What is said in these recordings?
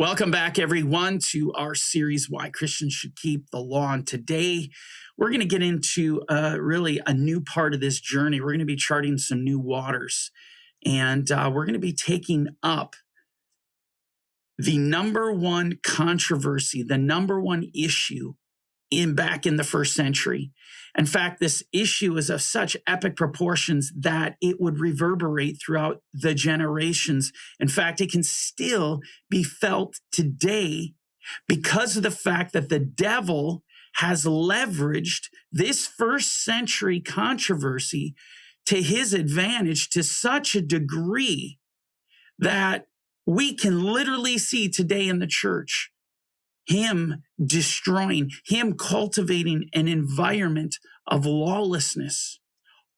Welcome back, everyone, to our series, Why Christians Should Keep the Law. And today, we're going to get into really a new part of this journey. We're going to be charting some new waters. And we're going to be taking up the number one controversy, the number one issue back in the first century. In fact, this issue is of such epic proportions that it would reverberate throughout the generations. In fact, it can still be felt today because of the fact that the devil has leveraged this first century controversy to his advantage to such a degree that we can literally see today in the church him destroying, him cultivating an environment of lawlessness,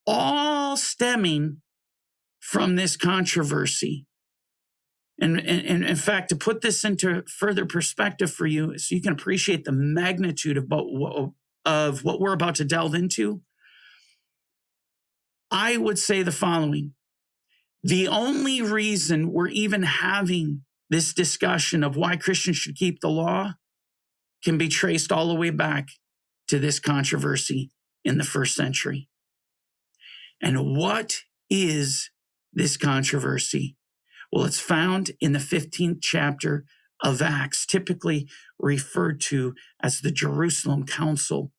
all stemming from this controversy. And in fact, to put this into further perspective for you, so you can appreciate the magnitude of what we're about to delve into, I would say the following. The only reason we're even having this discussion of why Christians should keep the law can be traced all the way back to this controversy in the first century. And what is this controversy? Well, it's found in the 15th chapter of Acts, typically referred to as the Jerusalem Council.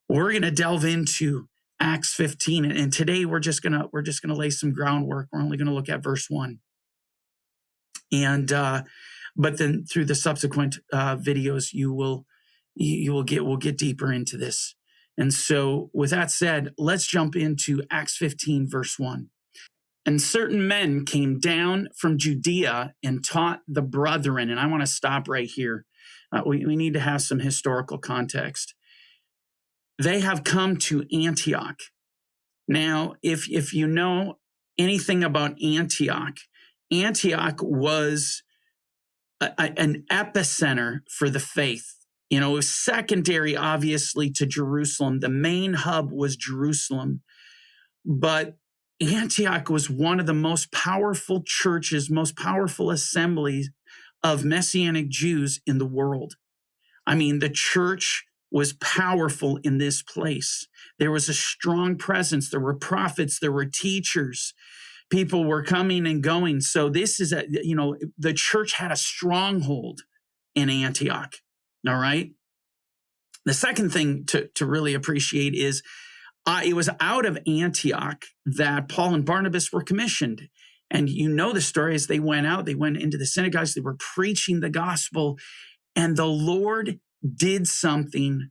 We're going to delve into Acts 15, and today we're just going to lay some groundwork. We're only going to look at verse 1. And but then through the subsequent videos, we'll get deeper into this. And so with that said, let's jump into Acts 15, verse 1. And certain men came down from Judea and taught the brethren. And I want to stop right here. We need to have some historical context. They have come to Antioch. Now, if you know anything about Antioch, Antioch was an epicenter for the faith. You know, it was secondary, obviously, to Jerusalem. The main hub was Jerusalem. But Antioch was one of the most powerful churches, most powerful assemblies of Messianic Jews in the world. I mean, the church was powerful in this place. There was a strong presence. There were prophets. There were teachers. People were coming and going. So this is the church had a stronghold in Antioch. All right. The second thing to really appreciate is it was out of Antioch that Paul and Barnabas were commissioned. And you know the story. As they went out, they went into the synagogues, they were preaching the gospel, and the Lord did something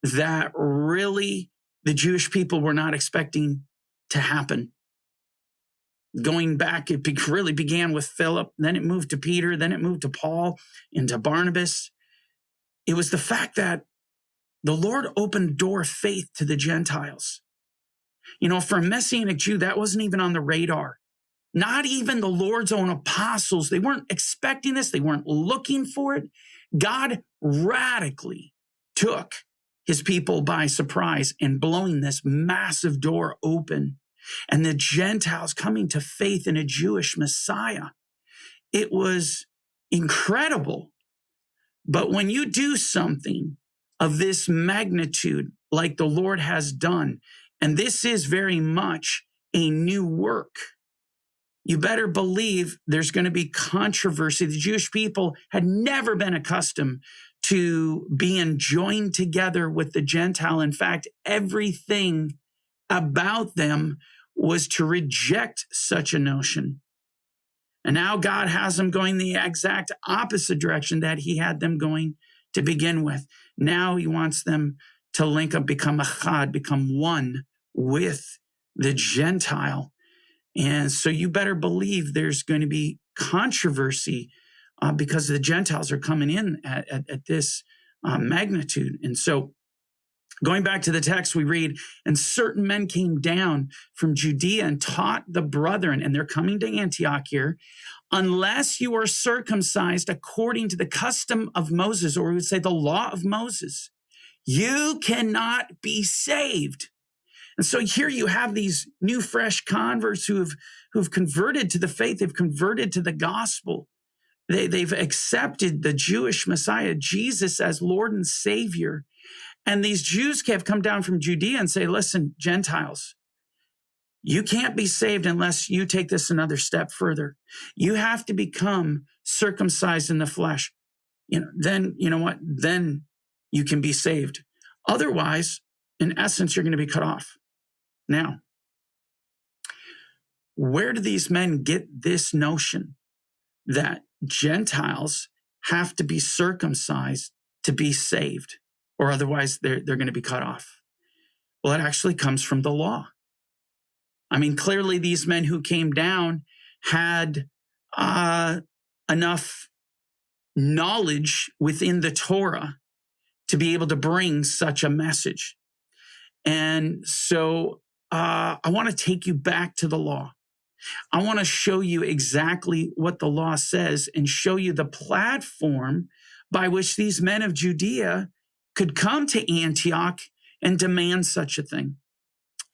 that really the Jewish people were not expecting to happen. Going back, it really began with Philip, then it moved to Peter, then it moved to Paul and to Barnabas. It was the fact that the Lord opened door of faith to the Gentiles. You know, for a Messianic Jew, that wasn't even on the radar. Not even the Lord's own apostles. They weren't expecting this. They weren't looking for it. God radically took his people by surprise and blowing this massive door open. And the Gentiles coming to faith in a Jewish Messiah. It was incredible. But when you do something of this magnitude, like the Lord has done, and this is very much a new work, you better believe there's going to be controversy. The Jewish people had never been accustomed to being joined together with the Gentile. In fact, everything about them was to reject such a notion. And now God has them going the exact opposite direction that he had them going to begin with. Now he wants them to link up, become echad, become one with the Gentile. And so you better believe there's going to be controversy because the Gentiles are coming in at this magnitude. And so going back to the text, we read, and certain men came down from Judea and taught the brethren, and they're coming to Antioch here, unless you are circumcised according to the custom of Moses, or we would say the law of Moses, you cannot be saved. And so here you have these new, fresh converts who've converted to the faith, they've converted to the gospel. They've accepted the Jewish Messiah, Jesus, as Lord and Savior. And these Jews have come down from Judea and say, listen, Gentiles, you can't be saved unless you take this another step further. You have to become circumcised in the flesh. Then, you know what? Then you can be saved. Otherwise, in essence, you're going to be cut off. Now, where do these men get this notion that Gentiles have to be circumcised to be saved, or otherwise they're going to be cut off? Well, it actually comes from the law. I mean, clearly these men who came down had enough knowledge within the Torah to be able to bring such a message. And so I want to take you back to the law. I want to show you exactly what the law says and show you the platform by which these men of Judea could come to Antioch and demand such a thing.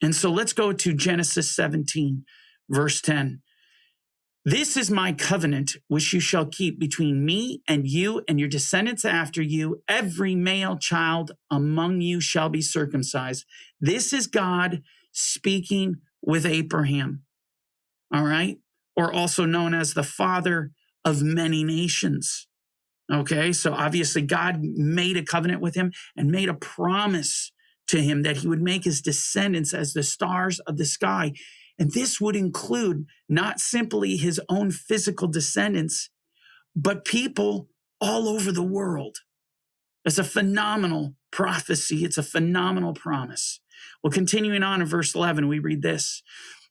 And so let's go to Genesis 17, verse 10. This is my covenant, which you shall keep between me and you and your descendants after you. Every male child among you shall be circumcised. This is God speaking with Abraham, all right? Or also known as the father of many nations. Okay, so obviously God made a covenant with him and made a promise to him that he would make his descendants as the stars of the sky. And this would include not simply his own physical descendants, but people all over the world. It's a phenomenal prophecy. It's a phenomenal promise. Well, continuing on in verse 11, we read this.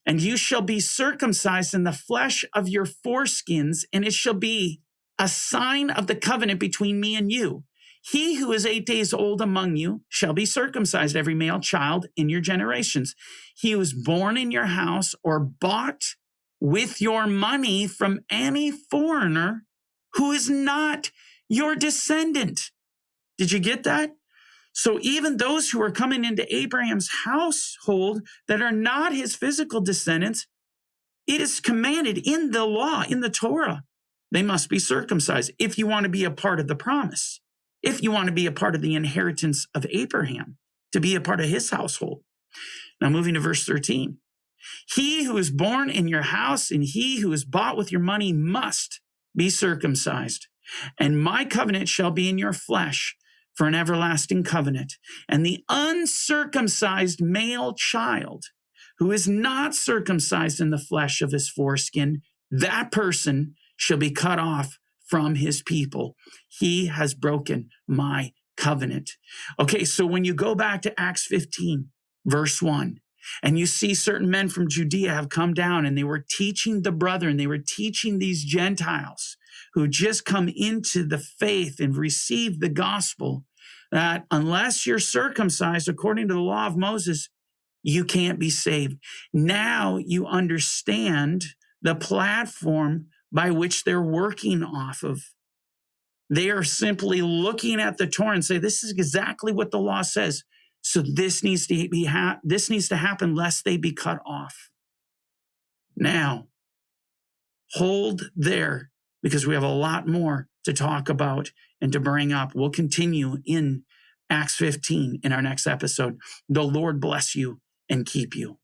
And you shall be circumcised in the flesh of your foreskins, and it shall be a sign of the covenant between me and you. He who is 8 days old among you shall be circumcised, every male child in your generations. He who is born in your house or bought with your money from any foreigner who is not your descendant. Did you get that? So even those who are coming into Abraham's household that are not his physical descendants, it is commanded in the law, in the Torah, they must be circumcised if you want to be a part of the promise, if you want to be a part of the inheritance of Abraham, to be a part of his household. Now moving to verse 13. He who is born in your house and he who is bought with your money must be circumcised. And my covenant shall be in your flesh for an everlasting covenant. And the uncircumcised male child who is not circumcised in the flesh of his foreskin, that person shall be cut off from his people. He has broken my covenant. Okay, so when you go back to Acts 15, verse 1, and you see certain men from Judea have come down and they were teaching the brethren, they were teaching these Gentiles who just come into the faith and received the gospel, that unless you're circumcised according to the law of Moses, you can't be saved. Now you understand the platform by which they're working off of. They are simply looking at the Torah and say, this is exactly what the law says. So this needs to happen lest they be cut off. Now, hold there, because we have a lot more to talk about and to bring up. We'll continue in Acts 15 in our next episode. The Lord bless you and keep you.